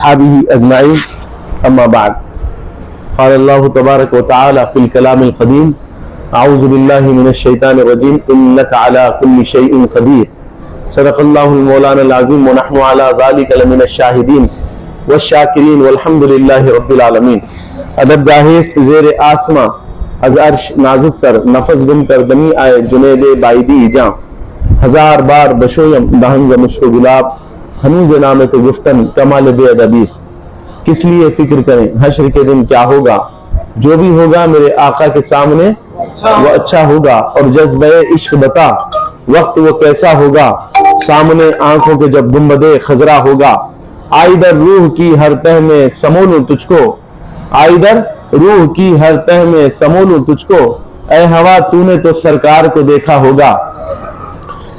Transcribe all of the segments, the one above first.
أصحابه أجمعين أما بعد قال الله تبارك وتعالى في الكلام القديم أعوذ بالله من الشيطان الرجيم إنك على كل شيء قدير صدق الله المولانا العظيم ونحن على ذلك لمن الشاهدين والشاکرین والحمد للہ رب العالمین. ادب گاہست زیر آسماں از عرش نازک تر نفس بن کر دمی آئے جنید بائیدی جاں ہزار بار بشویم دہنز مشک گلاب ہنوز نام تو گفتن کمال بے ادبیست. کس لیے فکر کریں حشر کے دن کیا ہوگا، جو بھی ہوگا میرے آقا کے سامنے وہ اچھا ہوگا. اور جذبہ عشق بتا وقت وہ کیسا ہوگا، سامنے آنکھوں کے جب گنبدِ خضرا ہوگا. آئی در روح کی ہر تہ میں سمولوں تجھ کو، آئی در روح کی ہر تہ میں سمولوں تجھ کو. اے ہوا تو نے تو سرکار کو دیکھا ہوگا.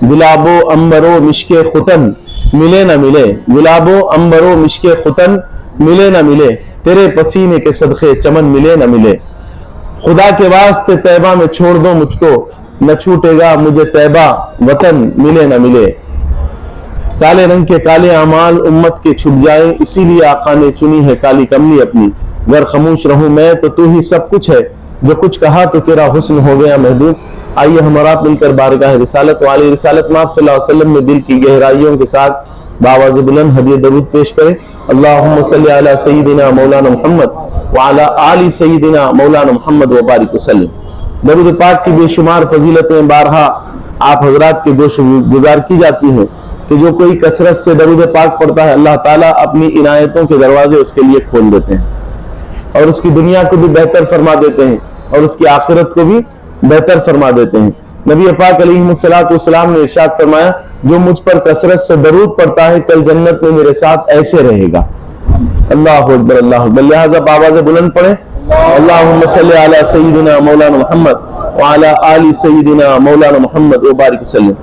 گلاب و عنبر و مشک ختن ملے نہ ملے، گلاب و عنبر و مشک ختن ملے نہ ملے، تیرے پسینے کے صدقے چمن ملے نہ ملے. خدا کے واسطے طیبہ میں چھوڑ دو مجھ کو، نہ چھوٹے گا مجھے طیبہ وطن ملے نہ ملے. کالے رنگ کے کالے اعمال امت کے چھپ جائیں، اسی لیے آقا نے چنی ہے کالی کملی اپنی. گر خاموش رہوں میں تو تو ہی سب کچھ ہے، جو کچھ کہا تو تیرا حسن ہو گیا محدود. آئیے ہمارا مل کر بارگاہ رسالت والی رسالت مآب صلی اللہ علیہ وسلم میں دل کی گہرائیوں کے ساتھ بآواز بلند ہدیہ درود پیش کریں. اللہم صلی علی سیدنا مولانا محمد وعلی آل سیدنا مولانا محمد وبارک وسلم. درود پاک کی بے شمار فضیلتیں بارہا آپ حضرات کے گوش گزار کی جاتی ہیں کہ جو کوئی کثرت سے درود پاک پڑھتا ہے اللہ تعالیٰ اپنی عنایتوں کے دروازے اس کے لیے کھول دیتے ہیں اور اس کی دنیا کو بھی بہتر فرما دیتے ہیں اور اس کی آخرت کو بھی بہتر فرما دیتے ہیں. نبی پاک علیہ الصلوۃ والسلام نے ارشاد فرمایا جو مجھ پر کثرت سے درود پڑھتا ہے کل جنت میں میرے ساتھ ایسے رہے گا. اللہ اکبر اللہ اکبر. لہٰذا آواز بلند پڑھیں اللہم صلی علی سیدنا مولانا محمد وعلی آل سیدنا مولانا محمد وبارک وسلم.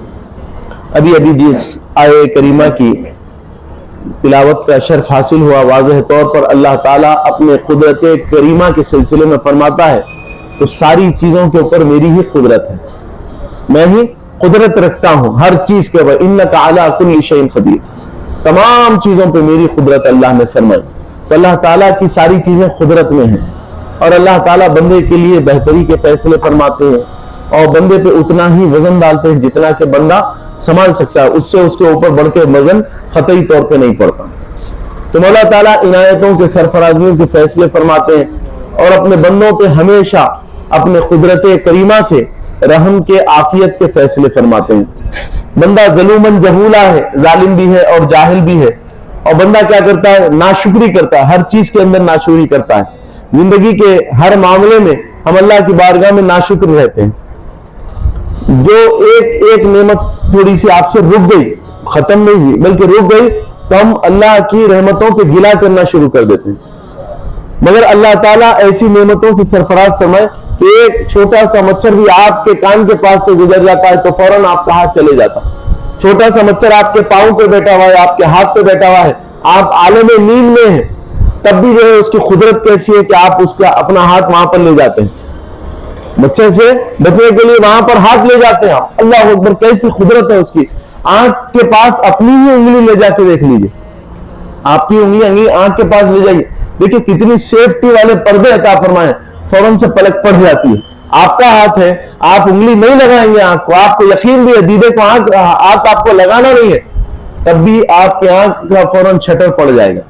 ابھی جس آیہ کریمہ کی تلاوت کا شرف حاصل ہوا، واضح طور پر اللہ تعالیٰ اپنے قدرت کریمہ کے سلسلے میں فرماتا ہے تو ساری چیزوں کے اوپر میری ہی قدرت ہے، میں ہی قدرت رکھتا ہوں ہر چیز کے اوپر. انک علی کل شیء قدیر، تمام چیزوں پہ میری قدرت اللہ نے فرمائی. تو اللہ تعالیٰ کی ساری چیزیں قدرت میں ہیں اور اللہ تعالیٰ بندے کے لیے بہتری کے فیصلے فرماتے ہیں اور بندے پہ اتنا ہی وزن ڈالتے ہیں جتنا کہ بندہ سنبھال سکتا ہے، اس سے اس کے اوپر بڑھ کے وزن قطعی طور پہ نہیں پڑتا. تو مولا تعالیٰ عنایتوں کے سرفرازیوں کے فیصلے فرماتے ہیں اور اپنے بندوں پہ ہمیشہ اپنے قدرت کریمہ سے رحم کے عافیت کے فیصلے فرماتے ہیں. بندہ ظلومن جہولا ہے، ظالم بھی ہے اور جاہل بھی ہے، اور بندہ کیا کرتا ہے ناشکری کرتا ہے، ہر چیز کے اندر ناشکری کرتا ہے. زندگی کے ہر معاملے میں ہم اللہ کی بارگاہ میں ناشکر رہتے ہیں. جو ایک نعمت تھوڑی سی آپ سے رک گئی، ختم نہیں ہوئی بلکہ رک گئی، تو ہم اللہ کی رحمتوں پہ گلا کرنا شروع کر دیتے ہیں. مگر اللہ تعالیٰ ایسی نعمتوں سے سرفراز فرمائے کہ ایک چھوٹا سا مچھر بھی آپ کے کان کے پاس سے گزر جاتا ہے تو فوراً آپ کا ہاتھ چلے جاتا. چھوٹا سا مچھر آپ کے پاؤں پہ بیٹھا ہوا ہے، آپ کے ہاتھ پہ بیٹھا ہوا ہے، آپ عالم نیند میں ہیں، تب بھی جو ہے اس کی قدرت کیسی ہے کہ آپ اس کا اپنا ہاتھ وہاں پر لے جاتے ہیں. مچھر سے بچنے کے لیے وہاں پر ہاتھ لے جاتے ہیں. اللہ اکبر، کیسی قدرت ہے اس کی. آنکھ کے پاس اپنی ہی انگلی لے جا کے دیکھ لیجئے، آپ کی انگلی آنکھ کے پاس لے جائیے، دیکھیں کتنی سیفٹی والے پردے عطا فرمائے، فوراً سے پلک پڑ جاتی ہے. آپ کا ہاتھ ہے، آپ انگلی نہیں لگائیں گے آنکھ کو، آپ کو یقین بھی ہے دیدے کو آنکھ آپ کو لگانا نہیں ہے، تب بھی آپ کے آنکھ کا فوراً شٹر پڑ جائے گا،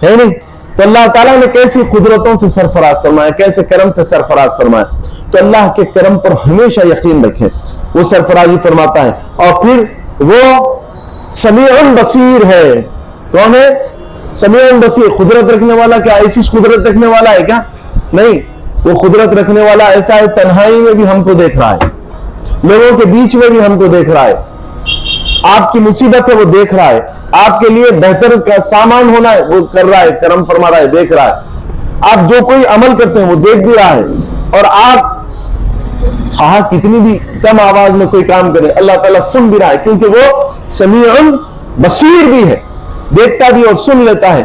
ہے نہیں. تو اللہ تعالیٰ نے کیسی قدرتوں سے سرفراز فرمایا، کیسے کرم سے سرفراز فرمایا. تو اللہ کے کرم پر ہمیشہ یقین رکھیں، وہ سرفرازی فرماتا ہے. اور پھر وہ سمیع بصیر ہے. کون ہے سمیع بصیر؟ قدرت رکھنے والا. کیا ایسی قدرت رکھنے والا ہے کیا؟ نہیں. وہ قدرت رکھنے والا ایسا ہے تنہائی میں بھی ہم کو دیکھ رہا ہے، لوگوں کے بیچ میں بھی ہم کو دیکھ رہا ہے. آپ کی مصیبت ہے وہ دیکھ رہا ہے، آپ کے لیے بہتر کا سامان ہونا ہے وہ کر رہا ہے، کرم فرما رہا ہے، دیکھ رہا ہے. آپ جو کوئی عمل کرتے ہیں وہ دیکھ بھی رہا ہے. اور آپ خواہ کتنی بھی کم آواز میں کوئی کام کرے اللہ تعالیٰ سن بھی رہا ہے، کیونکہ وہ سمیع بصیر بھی ہے، دیکھتا بھی اور سن لیتا ہے.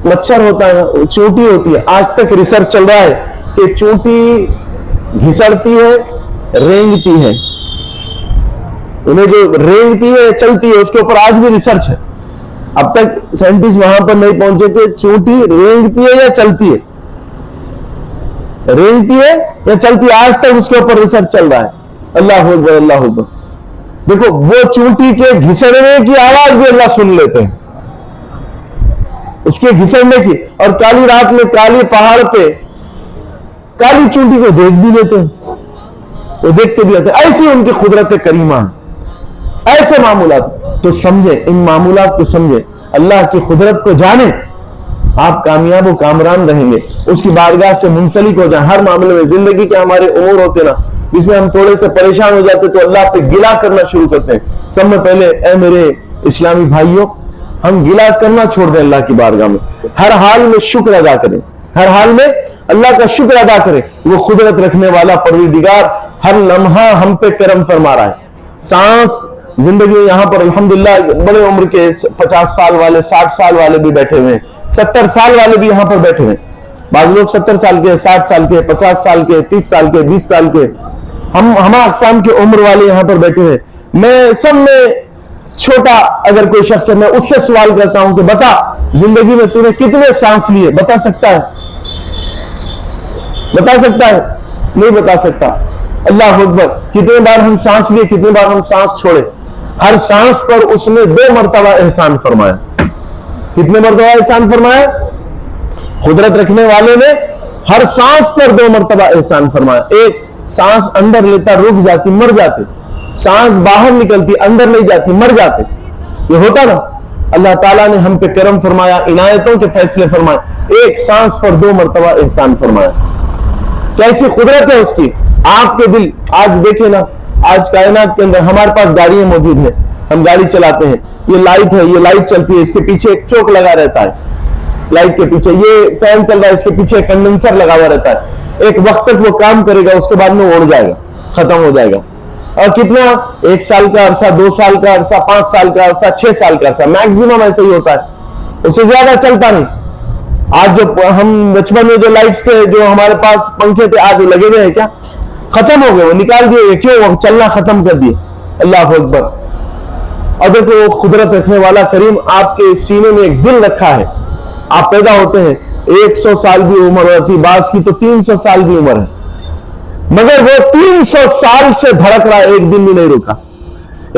مچھر ہوتا ہے، چونٹی ہوتی ہے، آج تک ریسرچ چل رہا ہے کہ چونٹی گھسڑتی ہے، رینگتی ہے، انہیں جو رینگتی ہے چلتی ہے اس کے اوپر آج بھی ریسرچ ہے. اب تک سائنٹسٹ وہاں پر نہیں پہنچے کہ چونٹی رینگتی ہے یا چلتی ہے، رینگتی ہے یا چلتی ہے، آج تک اس کے اوپر ریسرچ چل رہا ہے۔ اللہ اکبر اللہ اکبر۔ دیکھو وہ چونٹی کے گھسڑنے کی آواز بھی اللہ سن لیتے ہیں، اس کے گھسڑنے کی، اور کالی رات میں کالی پہاڑ پہ کالی چونٹی کو دیکھ بھی لیتے ہیں، وہ دیکھتے بھی لیتے ہیں۔ ایسی ان کی قدرت کریمہ، ایسے معمولات تو سمجھے، ان معمولات کو سمجھے، اللہ کی قدرت کو جانے، آپ کامیاب و کامران رہیں گے، اس کی بارگاہ سے منسلک ہو جائیں۔ ہر معاملے میں زندگی کے ہمارے امور ہوتے نا جس میں ہم تھوڑے سے پریشان ہو جاتے تو اللہ پہ گلا کرنا شروع کرتے ہیں۔ سب میں پہلے اے میرے اسلامی بھائیوں، ہم گلا کرنا چھوڑ دیں اللہ کی بارگاہ میں، ہر حال میں شکر ادا کریں، ہر حال میں اللہ کا شکر ادا کریں۔ وہ قدرت رکھنے والا پروردگار ہر لمحہ ہم پہ کرم فرما رہا ہے۔ سانس زندگی یہاں پر الحمدللہ بڑے عمر کے 50 سال والے، 60 سال والے بھی بیٹھے ہوئے ہیں، 70 سال والے بھی یہاں پر بیٹھے ہوئے ہیں۔ بعض لوگ 70 سال کے، 60 سال کے، 50 سال کے، 30 سال کے، 20 سال کے، ہم اقسام کے عمر والے یہاں پر بیٹھے ہوئے۔ میں سب میں چھوٹا اگر کوئی شخص ہے، میں اس سے سوال کرتا ہوں کہ بتا زندگی میں تو نے کتنے سانس لیے؟ بتا سکتا ہے؟ بتا سکتا ہے؟ نہیں بتا سکتا۔ اللہ اکبر، کتنے بار ہم سانس لیے، کتنے بار ہم سانس چھوڑے؟ ہر سانس پر اس نے 2 مرتبہ احسان فرمایا۔ کتنے مرتبہ احسان فرمایا؟ قدرت رکھنے والے نے ہر سانس پر 2 مرتبہ احسان فرمایا۔ ایک سانس اندر لیتا رک جاتی، مر جاتے، سانس باہر نکلتی اندر نہیں جاتی، مر جاتے، یہ ہوتا نا۔ اللہ تعالیٰ نے ہم پہ کرم فرمایا، عنایتوں کے فیصلے فرمائے، ایک سانس پر 2 مرتبہ احسان فرمایا۔ کیسی قدرت ہے اس کی۔ آپ کے دل آج دیکھیں نا، آج کائنات کے اندر ہمارے پاس گاڑیاں موجود ہیں، ہم گاڑی چلاتے ہیں، یہ لائٹ ہے، یہ لائٹ چلتی ہے، اس کے پیچھے ایک چوک لگا رہتا ہے، لائٹ کے پیچھے یہ فین چل رہا ہے، اس کے پیچھے کنڈنسر لگا ہوا رہتا ہے، ایک وقت تک وہ کام کرے گا، اس کے بعد میں اڑ جائے گا، ختم ہو جائے گا۔ اور کتنا، 1 سال کا عرصہ، 2 سال کا عرصہ، 5 سال کا عرصہ، 6 سال کا عرصہ، میکسیمم ایسے ہی ہوتا ہے، اس سے زیادہ چلتا نہیں۔ آج جو ہم بچپن میں جو لائٹس تھے، جو ہمارے پاس پنکھے تھے، آج وہ لگے ہوئے ہیں کیا؟ ختم ہو گئے، وہ نکال دیے گئے، کیوں؟ وہ چلنا ختم کر دیے۔ اللہ اکبر۔ اور دیکھو وہ قدرت رکھنے والا کریم آپ کے سینے میں ایک دل رکھا ہے۔ آپ پیدا ہوتے ہیں، 100 سال بھی عمر ہوتی، بعض کی تو 300 سال بھی عمر ہے، مگر وہ 300 سال سے دھڑک رہا ہے، ایک دن بھی نہیں رکا،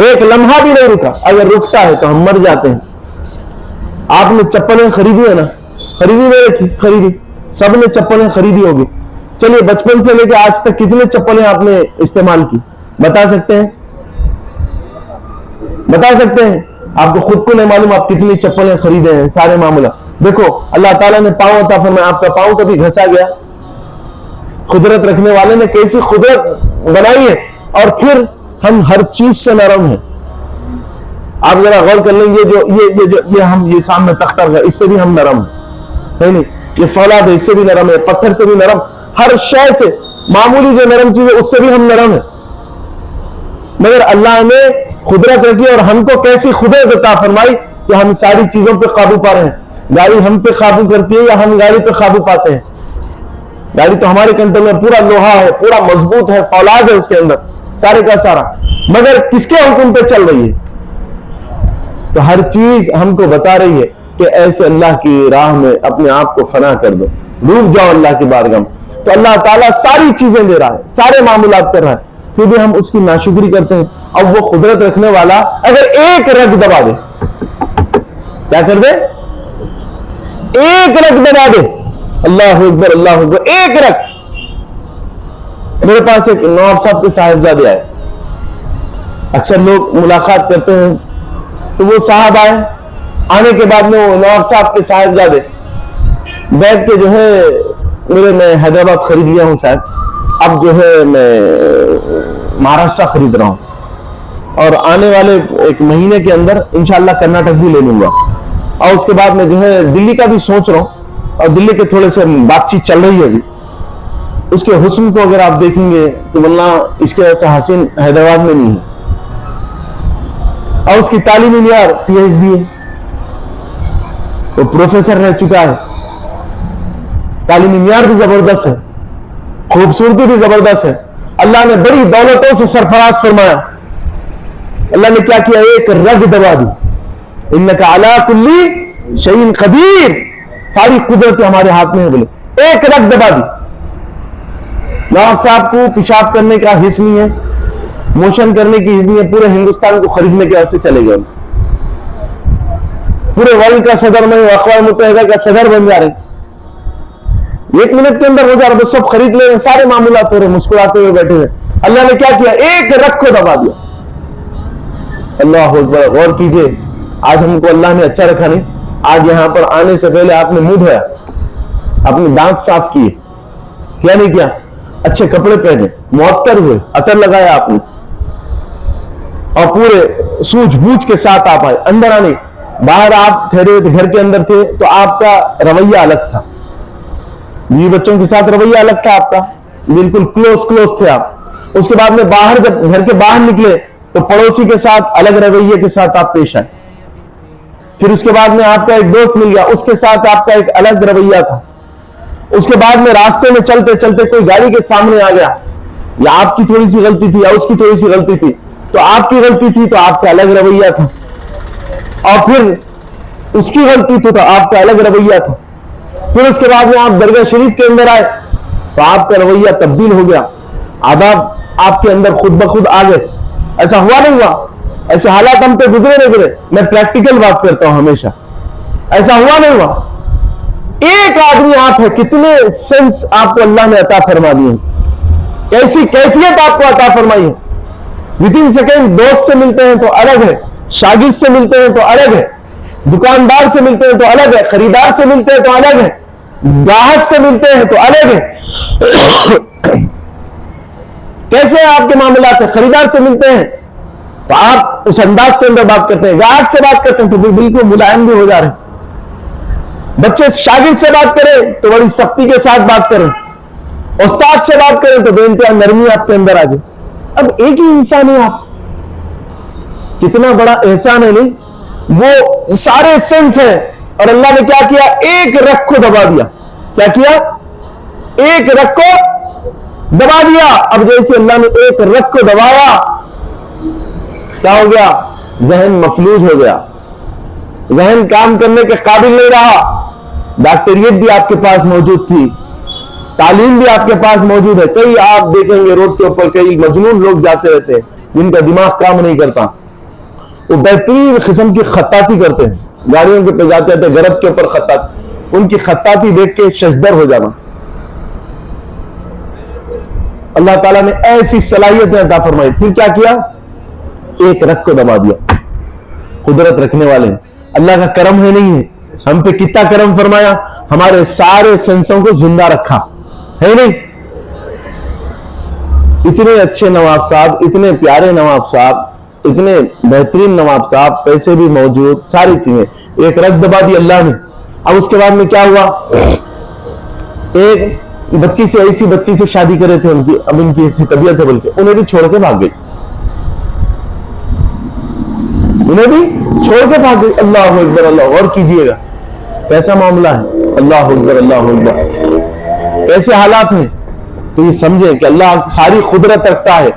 ایک لمحہ بھی نہیں رکا۔ اگر رکتا ہے تو ہم مر جاتے ہیں۔ آپ نے چپلیں خریدی ہے نا؟ خریدی نہیں رکھی؟ خریدی، سب نے چپلیں خریدی ہوگی۔ چلیے بچپن سے لے کے آج تک کتنے چپلیں آپ نے استعمال کی؟ بتا سکتے ہیں؟ بتا سکتے ہیں؟ آپ کو خود کو نہیں معلوم آپ کتنی چپلیں خریدے ہیں، سارے معاملہ۔ دیکھو اللہ تعالیٰ نے پاؤں عطا فرمایا، آپ کا پاؤں کبھی گھسا گیا؟ قدرت رکھنے والے نے کیسی قدرت بنائی ہے، اور پھر ہم ہر چیز سے نرم ہیں۔ آپ ذرا غور کر لیں گے، یہ سامنے تختہ ہے، اس سے بھی ہم نرم ہیں، نہیں؟ یہ فولاد ہے، اس سے بھی نرم ہے، پتھر سے بھی نرم، ہر شے سے، معمولی جو نرم چیز ہے اس سے بھی ہم نرم ہیں۔ مگر اللہ نے قدرت رکھی اور ہم کو کیسی قدرت عطا فرمائی کہ ہم ساری چیزوں پہ قابو پا رہے ہیں۔ گاڑی ہم پہ قابو کرتی ہے یا ہم گاڑی پہ قابو پاتے ہیں؟ گاڑی تو ہمارے کنٹرول میں، پورا لوہا ہے، پورا مضبوط ہے، فولاد ہے اس کے اندر، سارے کا سارا، مگر کس کے حکم پہ چل رہی ہے؟ تو ہر چیز ہم کو بتا رہی ہے کہ ایسے اللہ کی راہ میں اپنے آپ کو فنا کر دو، ڈوب جاؤ اللہ کی بارگاہ میں۔ تو اللہ تعالیٰ ساری چیزیں دے رہا ہے، سارے معاملات کر رہا ہے، پھر بھی ہم اس کی ناشکری کرتے ہیں۔ اب وہ قدرت رکھنے والا اگر ایک رگ دبا دے، کیا کر دے؟ ایک رگ دبا دے، اللہ اکبر اللہ اکبر، ایک رگ۔ میرے پاس ایک نواب صاحب کے صاحبزادے آئے، اکثر لوگ ملاقات کرتے ہیں، تو وہ صاحب آئے، آنے کے بعد میں وہ نواب صاحب کے صاحبزادے بیٹھ کے جو ہے میں حیدرآباد خرید لیا ہوں صاحب، اب جو ہے میں مہاراشٹر خرید رہا ہوں، اور آنے والے 1 مہینے کے اندر انشاءاللہ کرناٹک بھی لے لوں گا، اور اس کے بعد میں جو ہے دلی کا بھی سوچ رہا ہوں، اور دلی کے تھوڑے سے بات چیت چل رہی ہے ابھی۔ اس کے حسن کو اگر آپ دیکھیں گے تو واللہ اس کے ایسا حسین حیدرآباد میں نہیں ہے، اور اس کی تعلیمی معیار PhD ہے، وہ پروفیسر رہ چکا ہے، تعلیمی معیار بھی زبردست ہے، خوبصورتی بھی زبردست ہے۔ اللہ نے بڑی دولتوں سے سرفراز فرمایا، اللہ نے کیا کیا؟ ایک رگ دبا دی، انکا علی کل شیء قدیر، ساری قدرتیں ہمارے ہاتھ میں ہیں. بولے ایک رگ دبا دی. نواب صاحب کو پیشاب کرنے کا حص نہیں ہے، موشن کرنے کی حص نہیں ہے، پورے ہندوستان کو خریدنے کے واسطے چلے گئے، پورے ورلڈ کا صدر میں اقوام متحدہ کا صدر بن جا رہے، 1 منٹ کے اندر ہو جا رہا، بس سب خرید لے رہے، سارے معاملات ہو رہے، مسکراتے ہوئے بیٹھے ہوئے. اللہ نے کیا کیا؟ ایک رگ کو دبا دیا. اللہ اکبر. غور کیجئے، آج ہم کو اللہ نے اچھا رکھا نہیں. آج یہاں پر آنے سے پہلے آپ نے منہ دھویا، اپنے دانت صاف کیے، کیا نہیں کیا؟ اچھے کپڑے پہنے، معطر ہوئے، عطر لگایا آپ نے، اور پورے سوجھ بوجھ کے ساتھ آپ آئے. اندر آنے، باہر آپ ٹھہرے ہوئے تھے، گھر کے اندر تھے تو آپ کا رویہ الگ تھا، بیوی بچوں کے ساتھ رویہ الگ تھا آپ کا، بالکل کلوز تھے آپ. اس کے بعد میں باہر جب گھر کے باہر نکلے تو پڑوسی کے ساتھ الگ رویے کے ساتھ آپ پیش آئے. پھر اس کے بعد میں آپ کا ایک دوست مل گیا، اس کے ساتھ آپ کا ایک الگ رویہ تھا. اس کے بعد میں راستے میں چلتے چلتے کوئی گاڑی کے سامنے آ گیا، یا آپ کی تھوڑی سی غلطی تھی یا اس کی تھوڑی سی غلطی تھی، تو آپ کی غلطی تھی تو آپ کا الگ رویہ تھا، اور پھر اس کی غلطی تھی تو آپ کا الگ رویہ تھا. پھر اس کے بعد میں آپ درگاہ شریف کے اندر آئے تو آپ کا رویہ تبدیل ہو گیا، آداب آپ کے اندر خود بخود آ گئے. ایسا ہوا نہیں ہوا؟ ایسے حالات ہم پہ گزرے نہیں گزرے؟ میں پریکٹیکل بات کرتا ہوں ہمیشہ. ایسا ہوا نہیں ہوا؟ ایک آدمی آپ ہے، کتنے سینس آپ کو اللہ نے عطا فرما دیے، کیسی کیفیت آپ کو عطا فرمائی ہے. ود ان سیکنڈ دوست سے ملتے ہیں تو الگ ہے، شاگرد سے ملتے ہیں تو الگ ہے، دکاندار سے ملتے ہیں تو الگ ہے، خریدار سے ملتے ہیں تو الگ ہے، گاہک سے ملتے ہیں تو الگ ہے. کیسے آپ کے معاملات ہیں؟ خریدار سے ملتے ہیں تو آپ اس انداز کے اندر بات کرتے ہیں، گاہک سے بات کرتے ہیں تو بالکل ملائم بھی ہو جا رہے ہیں. بچے شاگرد سے بات کریں تو بڑی سختی کے ساتھ بات کریں، استاد سے بات کریں تو بے انتہا نرمی آپ کے اندر آ جائے. اب ایک ہی انسان ہے آپ، کتنا بڑا احسان ہے نہیں؟ وہ سارے سینس ہیں اور اللہ نے کیا کیا؟ ایک رگ کو دبا دیا. کیا کیا؟ ایک رگ کو دبا دیا. اب جیسے اللہ نے ایک رگ کو دبایا، کیا ہو گیا؟ ذہن مفلوج ہو گیا، ذہن کام کرنے کے قابل نہیں رہا. ڈاکٹریٹ بھی آپ کے پاس موجود تھی، تعلیم بھی آپ کے پاس موجود ہے. کئی آپ دیکھیں گے روڈ کے اوپر کئی مجنون لوگ جاتے رہتے ہیں جن کا دماغ کام نہیں کرتا، وہ بہترین قسم کی خطاطی کرتے ہیں، گاڑیوں کے پہ جاتے رہتے، گرد کے اوپر خطاطی، ان کی خطاطی دیکھ کے ششدر ہو جانا. اللہ تعالیٰ نے ایسی صلاحیتیں عطا فرمائی. پھر کیا کیا؟ ایک رگ کو دبا دیا. قدرت رکھنے والے اللہ کا کرم ہے نہیں ہے؟ ہم پہ کتنا کرم فرمایا، ہمارے سارے سینسوں کو زندہ رکھا ہے نہیں؟ اتنے اچھے نواب صاحب، اتنے پیارے نواب صاحب، اتنے بہترین نواب صاحب، پیسے بھی موجود، ساری چیزیں، ایک رگ دبا دی اللہ نے. اب اس کے بعد میں کیا ہوا؟ ایک بچی سے، ایسی بچی سے شادی کرے تھے، اب ان کی ایسی طبیعت ہے بلکہ انہیں بھی چھوڑ کے بھاگ گئی، انہیں بھی چھوڑ کے بھاگ گئی. اللہ اکبر. اللہ غور کیجئے گا کیسا معاملہ ہے. اللہ اکبر. اللہ اکبر. ایسے حالات ہیں تو یہ سمجھیں کہ اللہ ساری قدرت رکھتا ہے.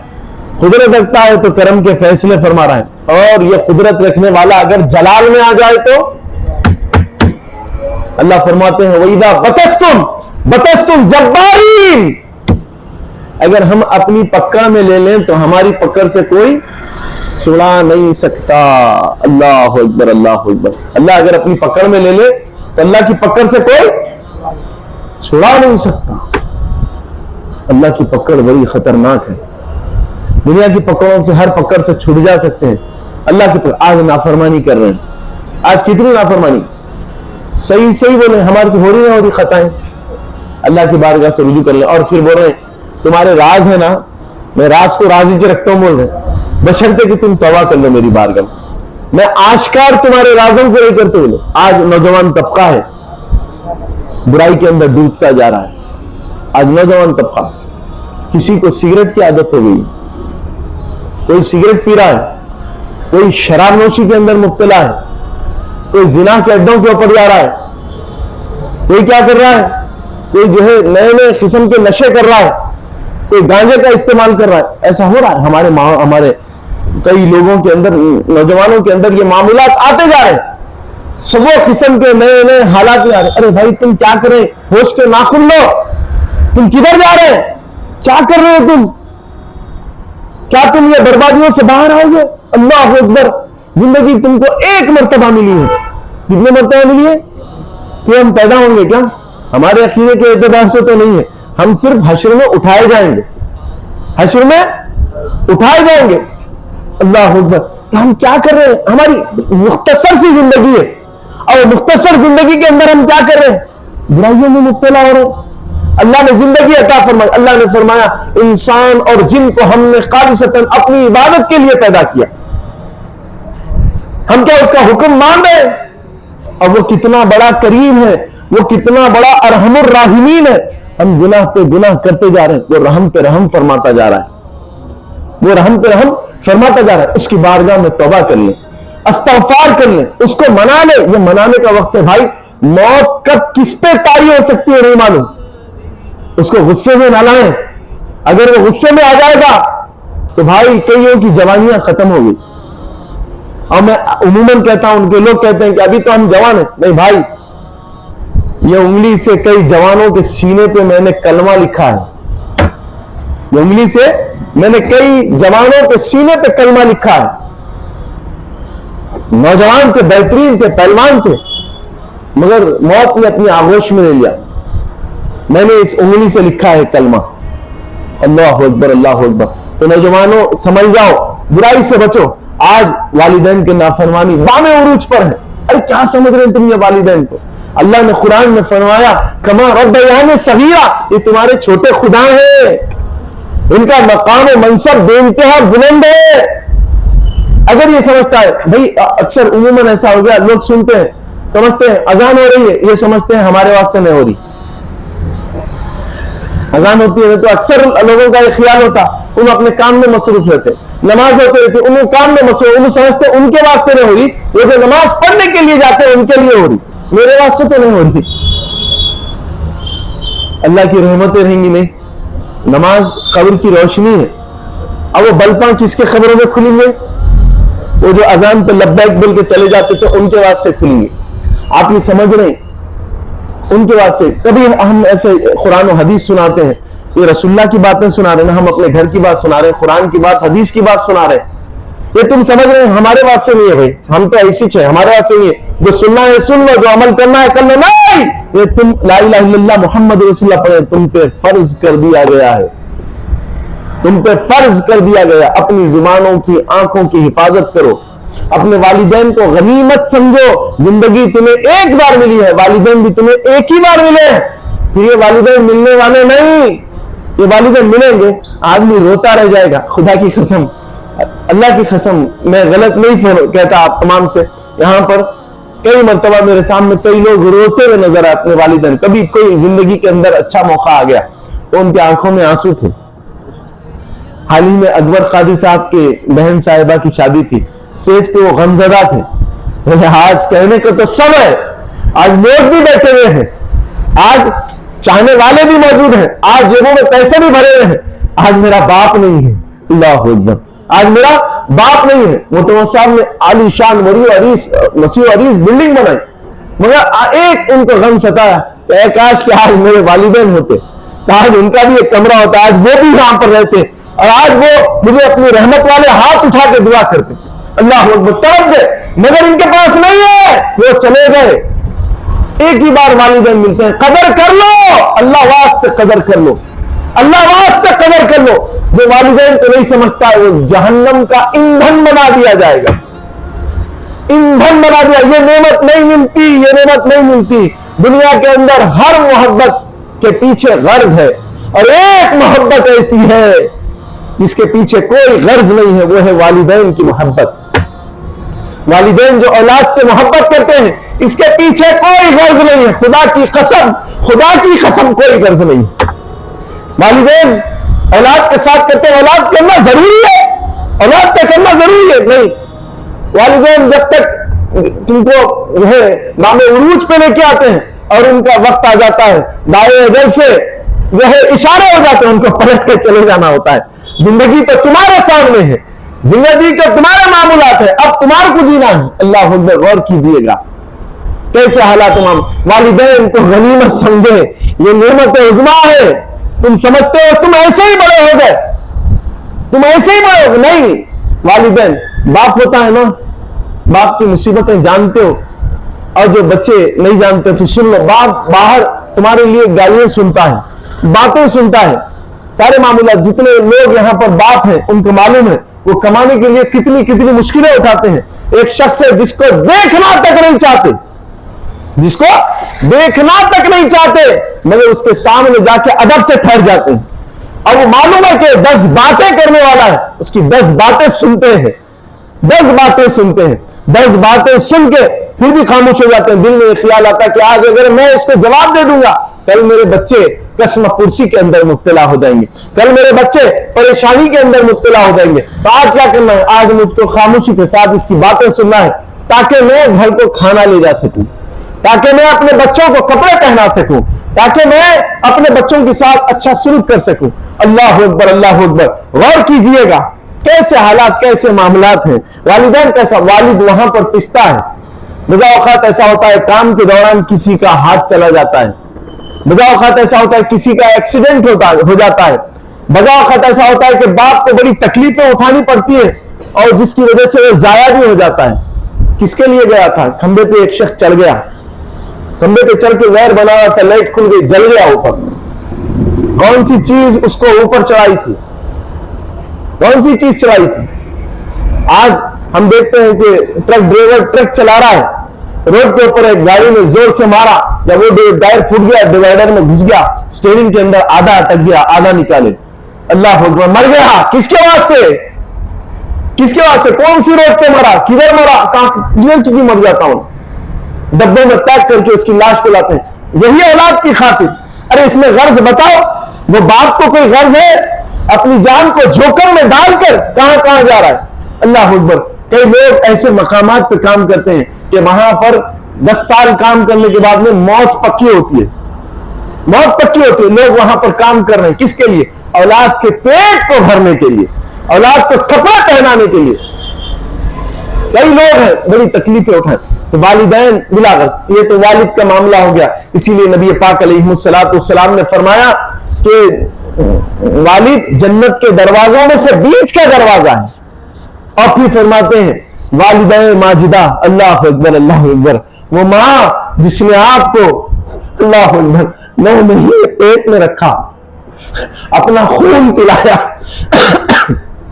قدرت رکھتا ہے تو کرم کے فیصلے فرما رہا ہے، اور یہ قدرت رکھنے والا اگر جلال میں آ جائے تو اللہ فرماتے ہیں وَإِذَا بَطَشْتُمْ جَبَّارِينَ. اگر ہم اپنی پکڑ میں لے لیں تو ہماری پکڑ سے کوئی چھڑا نہیں سکتا. اللہ اکبر. اللہ اکبر. اللہ اگر اپنی پکڑ میں لے لے تو اللہ کی پکڑ سے کوئی چھڑا نہیں سکتا. اللہ کی پکڑ بڑی خطرناک ہے. دنیا کی پکڑوں سے، ہر پکڑ سے چھٹ جا سکتے ہیں، اللہ کی پکڑ. آج نافرمانی کر رہے ہیں، آج کتنی نافرمانی. صحیح بولیں، ہمارے سے ہو رہی ہیں خطائیں، اللہ کی بارگاہ سے رجوع کر لیں. اور پھر بول رہے ہیں تمہارے راز ہے نا، میں راز کو راضی سے رکھتا ہوں، بول رہے ہیں بشرطے کہ تم توبہ کر لو میری بارگاہ میں آشکار تمہارے رازوں کو نہیں کرتے ہوئے. آج نوجوان طبقہ ہے برائی کے اندر ڈوبتا جا رہا ہے. آج نوجوان طبقہ، کسی کو سگریٹ کی عادت ہو گئی، کوئی سگریٹ پی رہا ہے، کوئی شراب نوشی کے اندر مبتلا ہے، کوئی زنا کے اڈوں کے اوپر جا رہا ہے، کوئی کیا کر رہا ہے، کوئی جو ہے نئے قسم کے نشے کر رہا ہے، کوئی گانجے کا استعمال کر رہا ہے. ایسا ہو رہا ہے ہمارے کئی لوگوں کے اندر، نوجوانوں کے اندر یہ معاملات آتے جا رہے ہیں، سب قسم کے نئے نئے حالات میں آ رہے ہیں. ارے بھائی تم کیا کریں، ہوش کے ناخن لو، تم کدھر جا رہے ہیں، کیا کر رہے ہو تم، کیا تم یہ بربادیوں سے باہر آؤ گے؟ اللہ اکبر. زندگی تم کو ایک مرتبہ ملی ہے. کتنے مرتبہ ملی ہے کہ ہم پیدا ہوں گے؟ کیا ہمارے عقیدے کے اعتبار سے تو نہیں ہے، ہم صرف حشر میں اٹھائے جائیں گے، حشر میں اٹھائے جائیں گے. اللہ اکبر. ہم کیا کر رہے ہیں؟ ہماری مختصر سی زندگی ہے، اور مختصر زندگی کے اندر ہم کیا کر رہے ہیں؟ برائیوں میں مبتلا ہو رہے ہیں. اللہ نے زندگی عطا فرمائی. اللہ نے فرمایا انسان اور جن کو ہم نے خالصتاً اپنی عبادت کے لیے پیدا کیا. ہم کیا اس کا حکم مان رہے ہیں؟ اور وہ کتنا بڑا کریم ہے، وہ کتنا بڑا ارحم الراحمین ہے. ہم گناہ پہ گناہ کرتے جا رہے ہیں، وہ رحم پہ رحم فرماتا جا رہا ہے، وہ رحم پہ رحم فرماتا جا رہا ہے. اس کی بارگاہ میں توبہ کر لیں، استغفار کر لیں، اس کو منا لیں. یہ منانے کا وقت ہے بھائی. موت کب کس پہ طاری ہو سکتی ہے نہیں معلوم. اس کو غصے میں نہ لائیں. اگر وہ غصے میں آ جائے گا تو بھائی کئیوں کی جوانیاں ختم ہو گئی. اور میں عموماً کہتا ہوں، ان کے لوگ کہتے ہیں کہ ابھی تو ہم جوان ہیں. نہیں بھائی، یہ انگلی سے کئی جوانوں کے سینے پہ میں نے کلمہ لکھا ہے. یہ انگلی سے میں نے کئی جوانوں کے سینے پہ کلمہ لکھا ہے. نوجوان تھے، بہترین تھے، پہلوان تھے، مگر موت نے اپنی آغوش میں لے لیا. میں نے اس انگلی سے لکھا ہے کلمہ. اللہ اکبر، اللہ اکبر. تو نوجوانوں سمجھ جاؤ، برائی سے بچو. آج والدین کے نافرمانی بام عروج پر ہے. ارے کیا سمجھ رہے ہیں تم یہ والدین کو؟ اللہ نے قرآن میں فرمایا کما ربیانی صغیرہ، یہ تمہارے چھوٹے خدا ہیں، ان کا مقام و منصب بے انتہا بلند ہے. اگر یہ سمجھتا ہے بھائی، اکثر عموماً ایسا ہو گیا، لوگ سنتے ہیں سمجھتے ہیں اذان ہو رہی ہے، یہ سمجھتے ہیں ہمارے واسطے نہیں ہو رہی. اذان ہوتی ہے تو اکثر لوگوں کا یہ خیال ہوتا ان اپنے کام میں مصروف رہتے. نماز ہوتی رہتی، ان کام میں مصروف، ان سمجھتے ان کے واسطے نہیں ہو رہی. وہ جو نماز پڑھنے کے لیے جاتے ہیں ان کے لیے ہو رہی، میرے واسطے تو نہیں ہو رہی. اللہ کی رحمتیں رہیں گی نہیں. نماز قبر کی روشنی ہے. اب وہ بلپاں کس کے خبروں میں کھلیں گے؟ وہ جو اذان پہ لبیک بول کے چلے جاتے تھے ان کے واسطے کھلیں گے. آپ یہ سمجھ رہے ہیں؟ ان کے واسطے. کبھی ہم ایسے قرآن و حدیث سناتے ہیں، یہ رسول اللہ کی باتیں سنا رہے ہیں، ہم اپنے گھر کی بات سنا رہے ہیں، قرآن کی بات، حدیث کی بات سنا رہے ہیں. یہ تم سمجھ رہے ہیں ہمارے واسطے نہیں ہے بھائی، ہم تو ایسی چھ ہمارے واسطے نہیں ہے. جو سننا ہے سن لو، جو عمل کرنا ہے کر لو. نہیں، یہ تم لا الہ الا اللہ محمد رسول اللہ پڑھے، تم پہ فرض کر دیا گیا ہے. تم پہ فرض کر دیا گیا. اپنی زبانوں کی، آنکھوں کی حفاظت کرو. اپنے والدین کو غنیمت سمجھو. زندگی تمہیں ایک بار ملی ہے، والدین بھی تمہیں ایک ہی بار ملے ہیں. پھر یہ والدین ملنے والے نہیں. یہ والدین ملیں گے، آدمی روتا رہ جائے گا. خدا کی قسم، اللہ کی قسم، میں غلط نہیں کہتا آپ تمام سے. یہاں پر کئی مرتبہ میرے سامنے کئی لوگ روتے ہوئے نظر آئے اپنے والدین. کبھی کوئی زندگی کے اندر اچھا موقع آ گیا تو ان کی آنکھوں میں آنسو تھے. حال ہی میں اکبر قادری صاحب کے بہن صاحبہ کی شادی تھی. اسٹیج پہ وہ غمزدہ تھے. آج کہنے کو تو سب ہے، آج لوگ بھی بیٹھے ہوئے ہیں، آج چاہنے والے بھی موجود ہیں، آج جیبوں میں پیسے بھی بھرے ہوئے ہیں. آج میرا باپ نہیں ہے. اللہ اکبر. آج میرا باپ نہیں ہے. موتوا صاحب نے عالی شان مسیح عریض بلڈنگ بنائی، مگر ایک ان کو غم ستایا کہ اے کاش کہ آج میرے والدین ہوتے، آج ان کا بھی ایک کمرہ ہوتا، آج وہ بھی یہاں پر رہتے، اور آج وہ مجھے اپنی رحمت والے ہاتھ اٹھا کے دعا کرتے. اللہ اکبر. طرف دے، مگر ان کے پاس نہیں ہے، وہ چلے گئے. ایک ہی بار والدین ملتے ہیں. قدر کر لو، اللہ واسطے قدر کر لو، اللہ واسطے قدر کر لو. جو والدین کو نہیں سمجھتا ہے وہ جہنم کا ایندھن بنا دیا جائے گا. ایندھن بنا دیا. یہ نعمت نہیں ملتی، یہ نعمت نہیں ملتی. دنیا کے اندر ہر محبت کے پیچھے غرض ہے، اور ایک محبت ایسی ہے جس کے پیچھے کوئی غرض نہیں ہے، وہ ہے والدین کی محبت. والدین جو اولاد سے محبت کرتے ہیں، اس کے پیچھے کوئی غرض نہیں ہے. خدا کی قسم، خدا کی قسم کوئی غرض نہیں. والدین اولاد کے ساتھ کرتے ہیں، اولاد کرنا ضروری ہے، اولاد کا کرنا ضروری ہے. نہیں، والدین جب تک تم کو جو ہے بام عروج پہ لے کے آتے ہیں اور ان کا وقت آ جاتا ہے، دائیں اجل سے جو ہے اشارے ہو جاتے ہیں، ان کو پلٹ کے چلے جانا ہوتا ہے. زندگی تو تمہارے سامنے ہے، زندگی کے تمہارے معمولات ہیں، اب تمہارے کو جینا ہے۔ اللہ اکبر، غور کیجئے گا کیسے حالات تمام۔ والدین کو غنیمت سمجھے، یہ نعمت عظمیٰ ہے۔ تم سمجھتے ہو تم ایسے ہی بڑے ہو گئے، تم ایسے ہی بڑے ہو گئے، نہیں۔ والدین، باپ ہوتا ہے نا، باپ کی مصیبتیں جانتے ہو، اور جو بچے نہیں جانتے تو سن لو، باپ باہر تمہارے لیے گالیاں سنتا ہے، باتیں سنتا ہے، سارے معاملات۔ جتنے لوگ یہاں پر باپ ہیں ان کو معلوم ہے وہ کمانے کے لیے کتنی کتنی مشکلیں اٹھاتے ہیں۔ ایک شخص ہے جس کو دیکھنا تک نہیں چاہتے، جس کو دیکھنا تک نہیں چاہتے، مگر اس کے سامنے جا کے ادب سے ٹھہر جاتے ہیں، اور وہ معلوم ہے کہ 10 باتیں کرنے والا ہے، اس کی 10 باتیں سنتے ہیں، 10 باتیں سنتے ہیں، 10 باتیں سن کے پھر بھی خاموش ہو جاتے ہیں۔ دل میں یہ خیال آتا ہے کہ آج اگر میں اس کو جواب دے دوں گا کل میرے بچے قسم پرسی کے اندر مبتلا ہو جائیں گے، کل میرے بچے پریشانی کے اندر مبتلا ہو جائیں گے۔ تو آج کیا کرنا ہے؟ آج مجھ کو خاموشی کے ساتھ اس کی باتیں سننا ہے، تاکہ میں گھر کو کھانا لے جا سکوں، تاکہ میں اپنے بچوں کو کپڑے پہنا سکوں، تاکہ میں اپنے بچوں کے ساتھ اچھا سلوک کر سکوں۔ اللہ اکبر، اللہ اکبر۔ غور کیجئے گا کیسے حالات، کیسے معاملات ہیں۔ والدین کیسا، والد وہاں پر پستا ہے۔ بزا اوقات ایسا ہوتا ہے کام کے دوران کسی کا ہاتھ چلا جاتا ہے، بزا اوقات ایسا ہوتا ہے کسی کا ایکسیڈنٹ ہو جاتا ہے، بزا اوقات ایسا ہوتا ہے کہ باپ کو بڑی تکلیفیں اٹھانی پڑتی ہے اور جس کی وجہ سے وہ ضائع بھی ہو جاتا ہے۔ کس کے لیے گیا تھا؟ کھمبے پہ ایک شخص چڑھ گیا، کھمبے پہ چڑھ کے وائر بنا رہا تھا، لائٹ کھل گئی، جل گیا اوپر۔ کون سی چیز اس کو اوپر چڑھائی تھی؟ کون سی چیز چڑھائی تھی؟ آج ہم دیکھتے ہیں کہ ٹرک ڈرائیور ٹرک چلا رہا ہے، روڈ کے اوپر ایک گاڑی نے زور سے مارا، جب وہ ٹائر پھوٹ گیا، ڈیوائڈر میں گھس گیا، اسٹیئرنگ کے اندر آدھا اٹک گیا، آدھا نکالے۔ اللہ اکبر، مر گیا۔ کس کے واسطے سے؟ کس کے واسطے سے؟ کون سی روڈ پہ مرا؟ کدھر مرا؟ کدھر کی مر جاتا ہوں؟ ڈبوں میں پیک کر کے اس کی لاش کو لاتے ہیں، یہی اولاد کی خاطر۔ ارے اس میں غرض بتاؤ، وہ باپ کو کوئی غرض ہے؟ اپنی جان کو جوکر میں ڈال کر کہاں کہاں جا رہا ہے۔ اللہ اکبر۔ کئی لوگ ایسے مقامات پہ کام کرتے ہیں کہ وہاں پر 10 سال کام کرنے کے بعد میں موت پکی ہوتی ہے، موت پکی ہوتی ہے۔ لوگ وہاں پر کام کر رہے ہیں کس کے لیے؟ اولاد کے پیٹ کو بھرنے کے لیے، اولاد کو کپڑا پہنانے کے لیے۔ کئی لوگ ہیں بڑی تکلیفیں اٹھائیں۔ تو والدین بلاغت، یہ تو والد کا معاملہ ہو گیا۔ اسی لیے نبی پاک علیہ السلام نے فرمایا کہ والد جنت کے دروازوں میں سے بیچ کا دروازہ ہے، اور پھر فرماتے ہیں والدین ماجدہ، اللہ اکبر، اللہ اکبر، وہ ماں جس نے آپ کو اللہ اکبر 9 مہینے پیٹ میں رکھا، اپنا خون پلایا،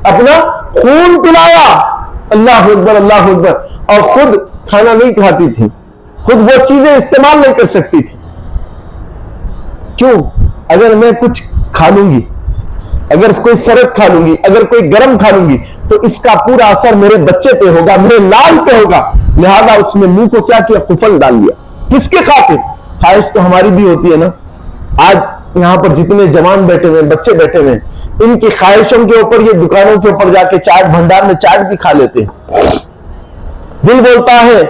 اپنا خون پلایا، اللہ اکبر، اللہ اکبر، اور خود کھانا نہیں کھاتی تھی، خود وہ چیزیں استعمال نہیں کر سکتی تھی۔ کیوں؟ اگر میں کچھ کھا لوں گی، اگر کوئی سرد کھا لوں گی، اگر کوئی گرم کھا لوں گی، تو اس کا پورا اثر میرے بچے پہ ہوگا، میرے لال پہ ہوگا۔ لہذا اس نے منہ کو کیا کیا؟ قفل ڈال لیا۔ کس کے خاطر؟ خواہش تو ہماری بھی ہوتی ہے نا۔ آج یہاں پر جتنے جوان بیٹھے ہوئے ہیں، بچے بیٹھے ہوئے ہیں، ان کی خواہشوں کے اوپر یہ دکانوں کے اوپر جا کے چاٹ بھنڈار میں چاٹ بھی کھا لیتے ہیں۔ دل بولتا ہے